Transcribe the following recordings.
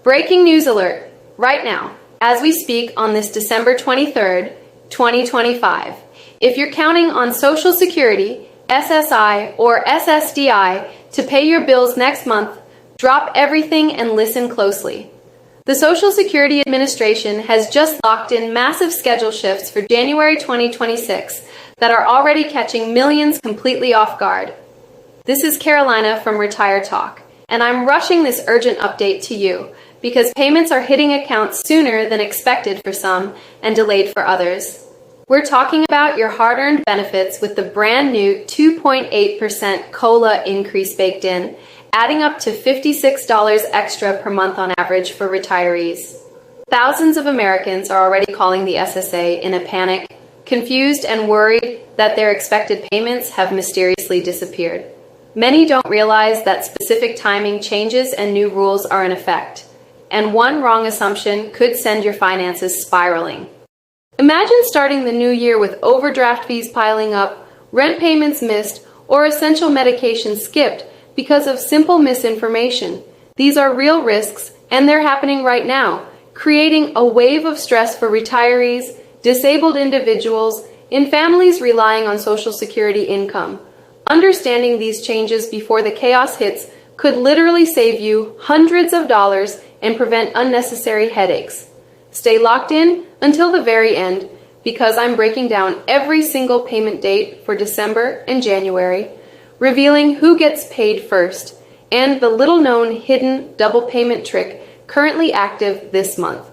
Breaking news alert right now, as we speak on this December 23rd, 2025. If you're counting on Social Security, SSI, or SSDI to pay your bills next month, drop everything and listen closely. The Social Security Administration has just locked in massive schedule shifts for January 2026 that are already catching millions completely off guard. This is Carolina from Retire Talk, and I'm rushing this urgent update to you because payments are hitting accounts sooner than expected for some and delayed for others. We're talking about your hard-earned benefits with the brand new 2.8% COLA increase baked in, adding up to $56 extra per month on average for retirees. Thousands of Americans are already calling the SSA in a panic, confused and worried that their expected payments have mysteriously disappeared. Many don't realize that specific timing changes and new rules are in effect, and one wrong assumption could send your finances spiraling. Imagine starting the new year with overdraft fees piling up, rent payments missed, or essential medication skipped because of simple misinformation. These are real risks, and they're happening right now, creating a wave of stress for retirees, disabled individuals, and families relying on Social Security income. Understanding these changes before the chaos hits could literally save you hundreds of dollars and prevent unnecessary headaches. Stay locked in until the very end because I'm breaking down every single payment date for December and January, revealing who gets paid first, and the little-known hidden double payment trick currently active this month.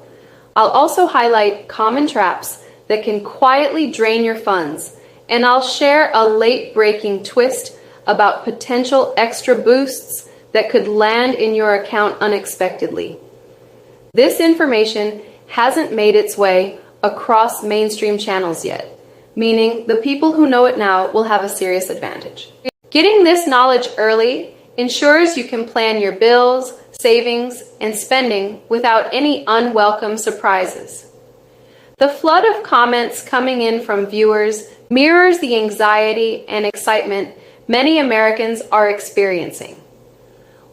I'll also highlight common traps that can quietly drain your funds, and I'll share a late-breaking twist about potential extra boosts that could land in your account unexpectedly. This information hasn't made its way across mainstream channels yet, meaning the people who know it now will have a serious advantage. Getting this knowledge early ensures you can plan your bills, savings, and spending without any unwelcome surprises. The flood of comments coming in from viewers mirrors the anxiety and excitement many Americans are experiencing.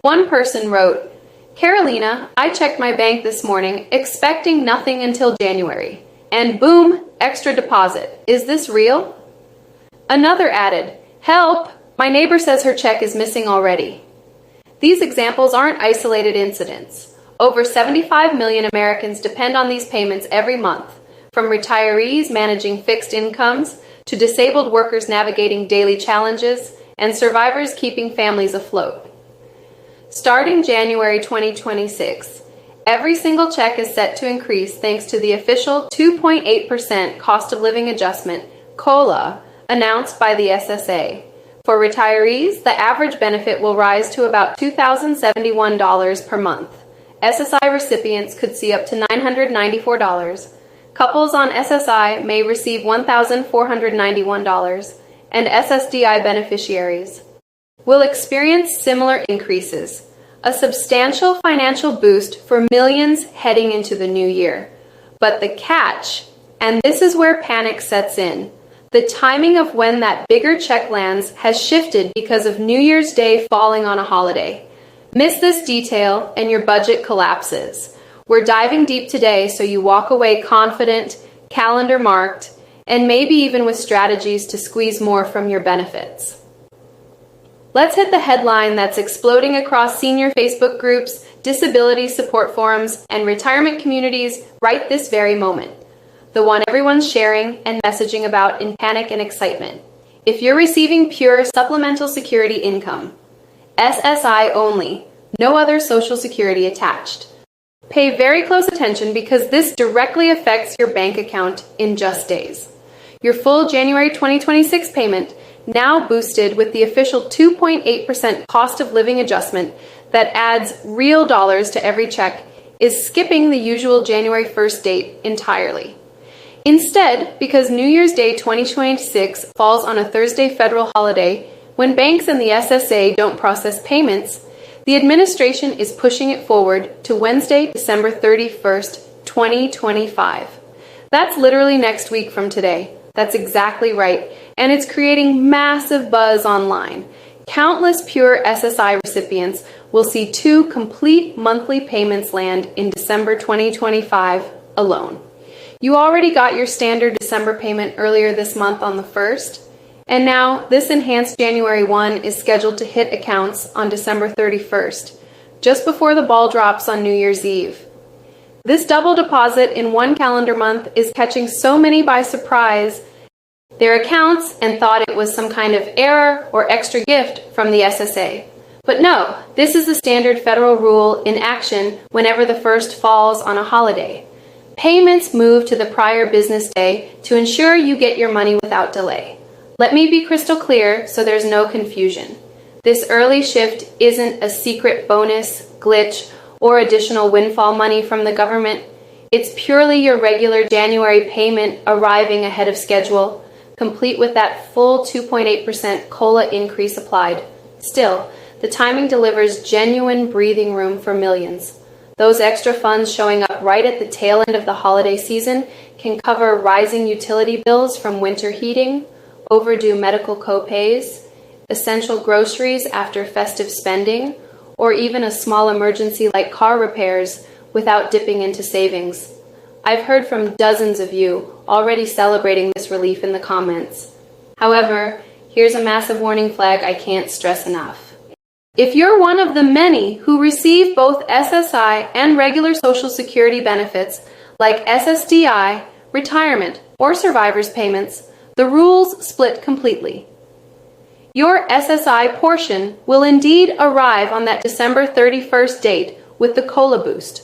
One person wrote, "Carolina, I checked my bank this morning expecting nothing until January, and boom, extra deposit. Is this real?" Another added, "Help! My neighbor says her check is missing already." These examples aren't isolated incidents. Over 75 million Americans depend on these payments every month, from retirees managing fixed incomes to disabled workers navigating daily challenges and survivors keeping families afloat. Starting January 2026, every single check is set to increase thanks to the official 2.8% cost of living adjustment, COLA, announced by the SSA. For retirees, the average benefit will rise to about $2,071 per month. SSI recipients could see up to $994. Couples on SSI may receive $1,491, and SSDI beneficiaries will experience similar increases, a substantial financial boost for millions heading into the new year. But the catch, and this is where panic sets in, the timing of when that bigger check lands has shifted because of New Year's Day falling on a holiday. Miss this detail and your budget collapses. We're diving deep today so you walk away confident, calendar marked, and maybe even with strategies to squeeze more from your benefits. Let's hit the headline that's exploding across senior Facebook groups, disability support forums, and retirement communities right this very moment. The one everyone's sharing and messaging about in panic and excitement. If you're receiving pure supplemental security income, SSI only, no other Social Security attached. Pay very close attention because this directly affects your bank account in just days. Your full January 2026 payment, now boosted with the official 2.8% cost of living adjustment that adds real dollars to every check, is skipping the usual January 1st date entirely. Instead, because New Year's Day 2026 falls on a Thursday federal holiday, when banks and the SSA don't process payments, the administration is pushing it forward to Wednesday, December 31st, 2025. That's literally next week from today. That's exactly right. And it's creating massive buzz online. Countless pure SSI recipients will see 2 complete monthly payments land in December 2025 alone. You already got your standard December payment earlier this month on the 1st, and now this enhanced January 1 is scheduled to hit accounts on December 31st, just before the ball drops on New Year's Eve. This double deposit in one calendar month is catching so many by surprise their accounts and thought it was some kind of error or extra gift from the SSA. But no, this is the standard federal rule in action whenever the 1st falls on a holiday. Payments move to the prior business day to ensure you get your money without delay. Let me be crystal clear so there's no confusion. This early shift isn't a secret bonus, glitch, or additional windfall money from the government. It's purely your regular January payment arriving ahead of schedule, complete with that full 2.8% COLA increase applied. Still, the timing delivers genuine breathing room for millions. Those extra funds showing up right at the tail end of the holiday season can cover rising utility bills from winter heating, overdue medical co-pays, essential groceries after festive spending, or even a small emergency like car repairs without dipping into savings. I've heard from dozens of you already celebrating this relief in the comments. However, here's a massive warning flag I can't stress enough. If you're one of the many who receive both SSI and regular Social Security benefits like SSDI, retirement, or survivor's payments, the rules split completely. Your SSI portion will indeed arrive on that December 31st date with the COLA boost,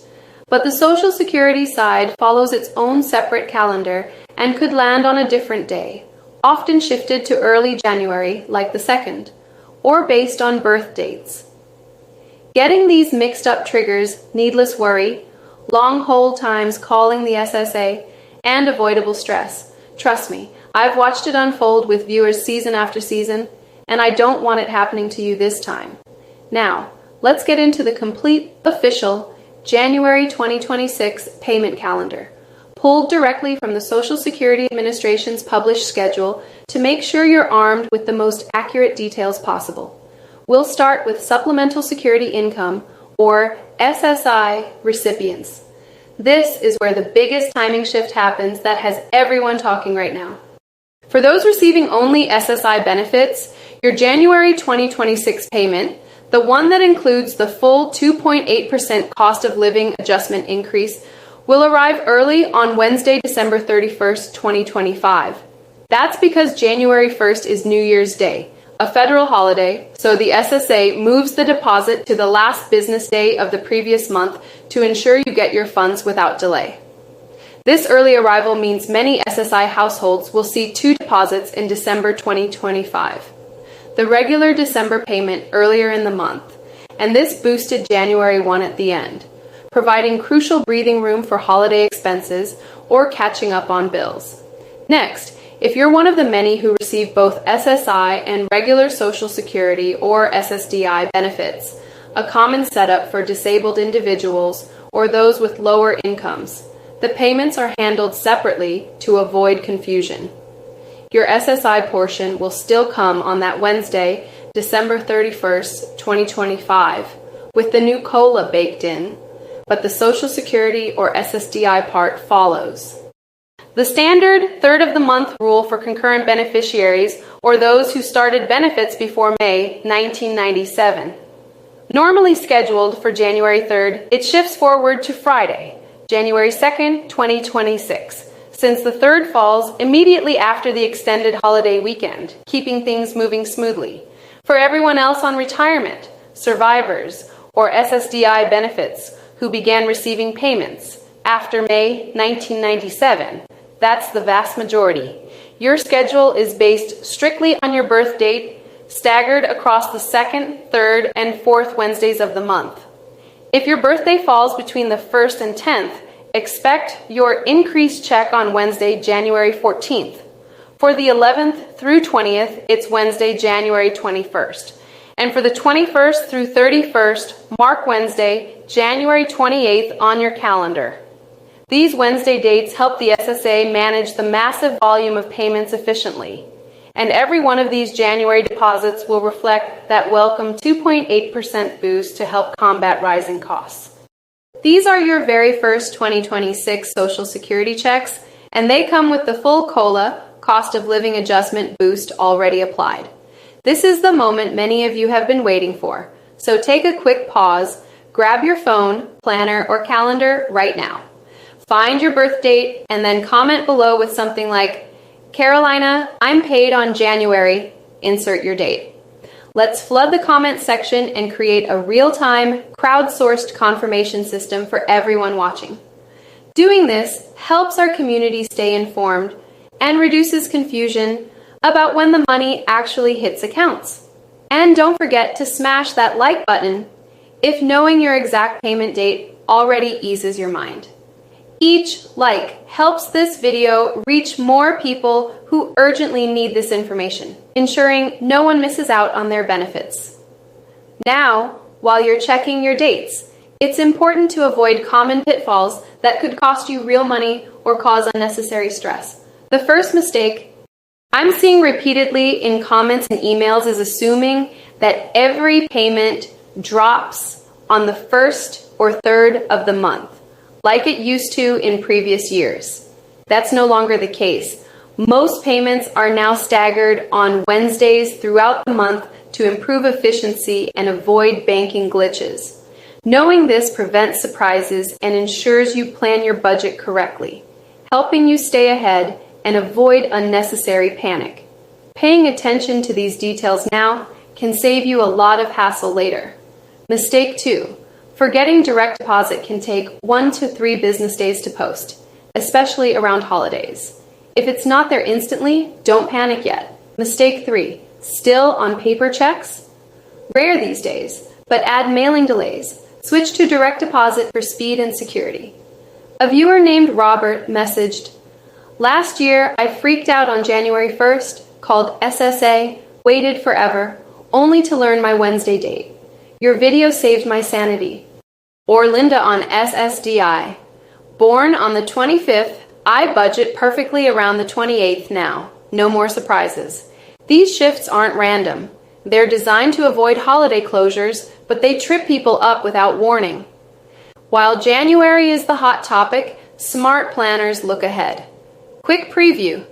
but the Social Security side follows its own separate calendar and could land on a different day, often shifted to early January like the 2nd, or based on birth dates. Getting these mixed up triggers needless worry, long hold times calling the SSA, and avoidable stress. Trust me, I've watched it unfold with viewers season after season, and I don't want it happening to you this time. Now, let's get into the complete, official January 2026 payment calendar, pulled directly from the Social Security Administration's published schedule to make sure you're armed with the most accurate details possible. We'll start with Supplemental Security Income, or SSI recipients. This is where the biggest timing shift happens that has everyone talking right now. For those receiving only SSI benefits, your January 2026 payment, the one that includes the full 2.8% cost of living adjustment increase, will arrive early on Wednesday, December 31st, 2025. That's because January 1st is New Year's Day, a federal holiday, so the SSA moves the deposit to the last business day of the previous month to ensure you get your funds without delay. This early arrival means many SSI households will see 2 deposits in December 2025. The regular December payment earlier in the month, and this boosted January 1 at the end, providing crucial breathing room for holiday expenses or catching up on bills. Next, if you're one of the many who receive both SSI and regular Social Security or SSDI benefits, a common setup for disabled individuals or those with lower incomes, the payments are handled separately to avoid confusion. Your SSI portion will still come on that Wednesday, December 31st, 2025, with the new COLA baked in, but the Social Security or SSDI part follows. The standard third of the month rule for concurrent beneficiaries, or those who started benefits before May 1997. Normally scheduled for January 3rd, it shifts forward to Friday, January 2nd, 2026. Since the 3rd falls immediately after the extended holiday weekend, keeping things moving smoothly. For everyone else on retirement, survivors, or SSDI benefits who began receiving payments after May 1997, that's the vast majority. Your schedule is based strictly on your birth date, staggered across the 2nd, 3rd, and 4th Wednesdays of the month. If your birthday falls between the 1st and 10th, expect your increased check on Wednesday, January 14th. For the 11th through 20th, it's Wednesday, January 21st. And for the 21st through 31st, mark Wednesday, January 28th on your calendar. These Wednesday dates help the SSA manage the massive volume of payments efficiently. and every one of these January deposits will reflect that welcome 2.8% boost to help combat rising costs. These are your very first 2026 Social Security checks, and they come with the full COLA, cost of living adjustment boost already applied. This is the moment many of you have been waiting for, so take a quick pause, grab your phone, planner, or calendar right now. Find your birth date and then comment below with something like, Carolina, I'm paid on January, insert your date. Let's flood the comment section and create a real-time, crowdsourced confirmation system for everyone watching. Doing this helps our community stay informed and reduces confusion about when the money actually hits accounts. And don't forget to smash that like button if knowing your exact payment date already eases your mind. Each like helps this video reach more people who urgently need this information, ensuring no one misses out on their benefits. Now, while you're checking your dates, it's important to avoid common pitfalls that could cost you real money or cause unnecessary stress. The first mistake I'm seeing repeatedly in comments and emails is assuming that every payment drops on the first or third of the month, like it used to in previous years. That's no longer the case. Most payments are now staggered on Wednesdays throughout the month to improve efficiency and avoid banking glitches. Knowing this prevents surprises and ensures you plan your budget correctly, helping you stay ahead and avoid unnecessary panic. Paying attention to these details now can save you a lot of hassle later. Mistake 2. Forgetting direct deposit can take 1 to 3 business days to post, especially around holidays. If it's not there instantly, don't panic yet. Mistake 3. Still on paper checks? Rare these days, but add mailing delays. Switch to direct deposit for speed and security. A viewer named Robert messaged, "Last year, I freaked out on January 1st, called SSA, waited forever, only to learn my Wednesday date. Your video saved my sanity." Or Linda on SSDI. "Born on the 25th, I budget perfectly around the 28th now. No more surprises." These shifts aren't random. They're designed to avoid holiday closures, but they trip people up without warning. While January is the hot topic, smart planners look ahead. Quick preview.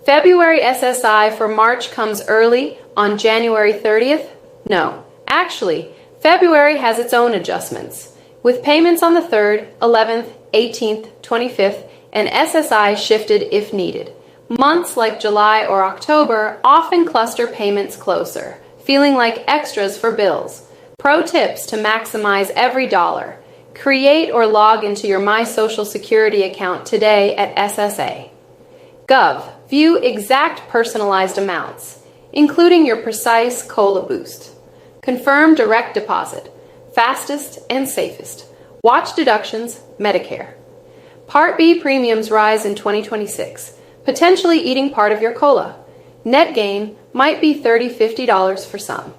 February SSI for March comes early on January 30th? No. Actually, February has its own adjustments, with payments on the 3rd, 11th, 18th, 25th, and SSI shifted if needed. Months like July or October often cluster payments closer, feeling like extras for bills. Pro tips to maximize every dollar. Create or log into your My Social Security account today at ssa.gov. View exact personalized amounts, including your precise COLA boost. Confirm direct deposit, fastest and safest. Watch deductions, Medicare. Part B premiums rise in 2026, potentially eating part of your COLA. Net gain might be $30, $50 for some.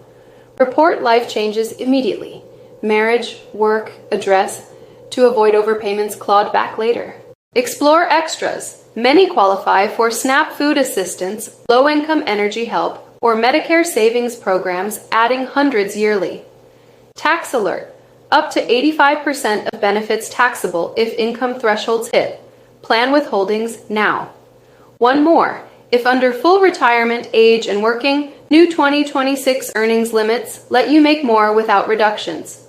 Report life changes immediately. Marriage, work, address, to avoid overpayments clawed back later. Explore extras. Many qualify for SNAP food assistance, low-income energy help, or Medicare savings programs, adding hundreds yearly. Tax alert. Up to 85% of benefits taxable if income thresholds hit. Plan withholdings now. One more. If under full retirement age and working, new 2026 earnings limits let you make more without reductions.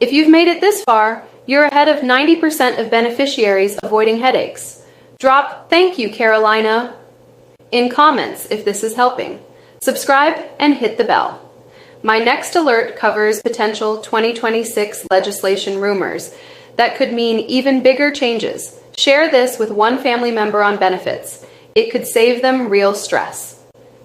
If you've made it this far, you're ahead of 90% of beneficiaries avoiding headaches. Drop "Thank you, Carolina" in comments if this is helping. Subscribe and hit the bell. My next alert covers potential 2026 legislation rumors that could mean even bigger changes. Share this with one family member on benefits. It could save them real stress.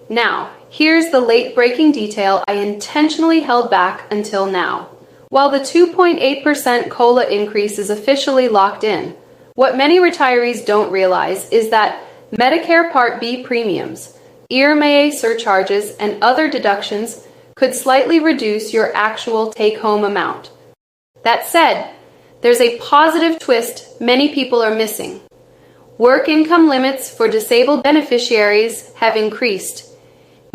Now, here's the late-breaking detail I intentionally held back until now. While the 2.8% COLA increase is officially locked in, what many retirees don't realize is that Medicare Part B premiums, ERMA surcharges, and other deductions could slightly reduce your actual take-home amount. That said, there's a positive twist many people are missing. Work income limits for disabled beneficiaries have increased.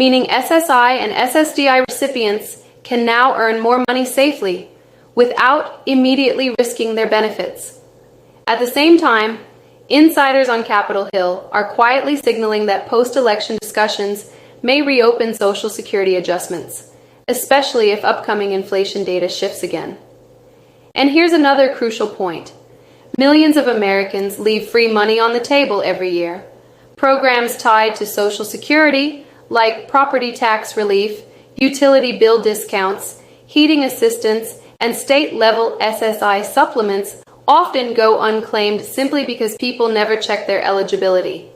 meaning SSI and SSDI recipients can now earn more money safely without immediately risking their benefits. At the same time, insiders on Capitol Hill are quietly signaling that post-election discussions may reopen Social Security adjustments, especially if upcoming inflation data shifts again. And here's another crucial point. Millions of Americans leave free money on the table every year. Programs tied to Social Security, like property tax relief, utility bill discounts, heating assistance, and state-level SSI supplements often go unclaimed simply because people never check their eligibility.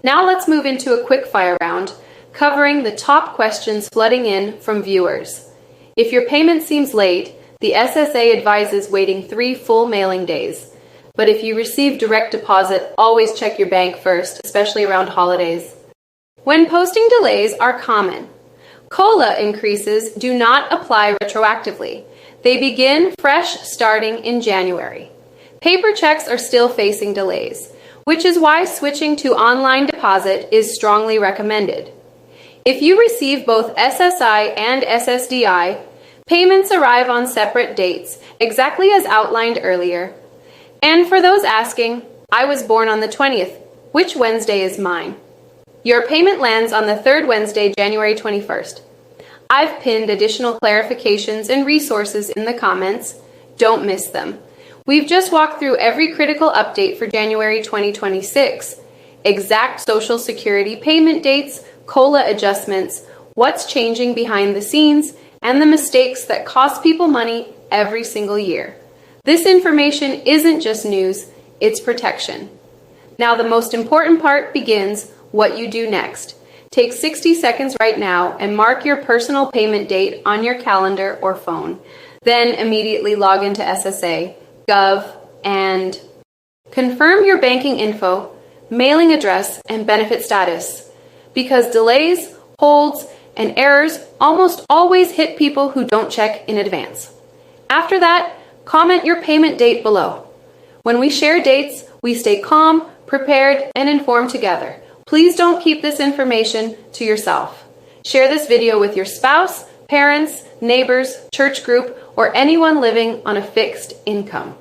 Now let's move into a quick-fire round, covering the top questions flooding in from viewers. If your payment seems late, the SSA advises waiting 3 full mailing days. But if you receive direct deposit, always check your bank first, especially around holidays. When posting delays are common, COLA increases do not apply retroactively. They begin fresh starting in January. Paper checks are still facing delays, which is why switching to online deposit is strongly recommended. If you receive both SSI and SSDI, payments arrive on separate dates, exactly as outlined earlier. And for those asking, I was born on the 20th. Which Wednesday is mine? Your payment lands on the 3rd Wednesday, January 21st. I've pinned additional clarifications and resources in the comments. Don't miss them. We've just walked through every critical update for January 2026. Exact Social Security payment dates, COLA adjustments, what's changing behind the scenes, and the mistakes that cost people money every single year. This information isn't just news, it's protection. Now the most important part begins, what you do next. Take 60 seconds right now and mark your personal payment date on your calendar or phone. Then immediately log into ssa.gov and confirm your banking info, mailing address, and benefit status. Because delays, holds, and errors almost always hit people who don't check in advance. After that, comment your payment date below. When we share dates, we stay calm, prepared, and informed together. Please don't keep this information to yourself. Share this video with your spouse, parents, neighbors, church group, or anyone living on a fixed income.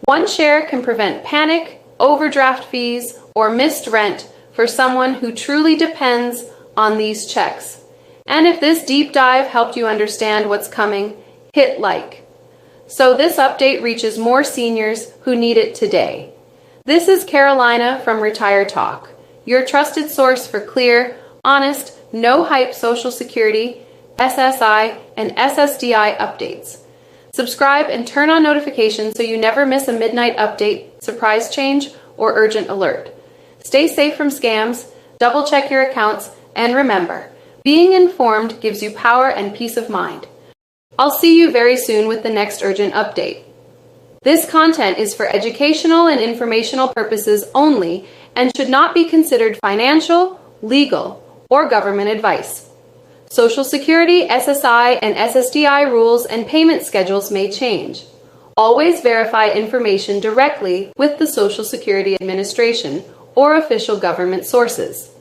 One share can prevent panic, overdraft fees, or missed rent for someone who truly depends on these checks. And if this deep dive helped you understand what's coming, hit like, so this update reaches more seniors who need it today. This is Carolina from Retire Talk, your trusted source for clear, honest, no-hype Social Security, SSI, and SSDI updates. Subscribe and turn on notifications so you never miss a midnight update, surprise change, or urgent alert. Stay safe from scams, double-check your accounts, and remember, being informed gives you power and peace of mind. I'll see you very soon with the next urgent update. This content is for educational and informational purposes only and should not be considered financial, legal, or government advice. Social Security, SSI, and SSDI rules and payment schedules may change. Always verify information directly with the Social Security Administration or official government sources.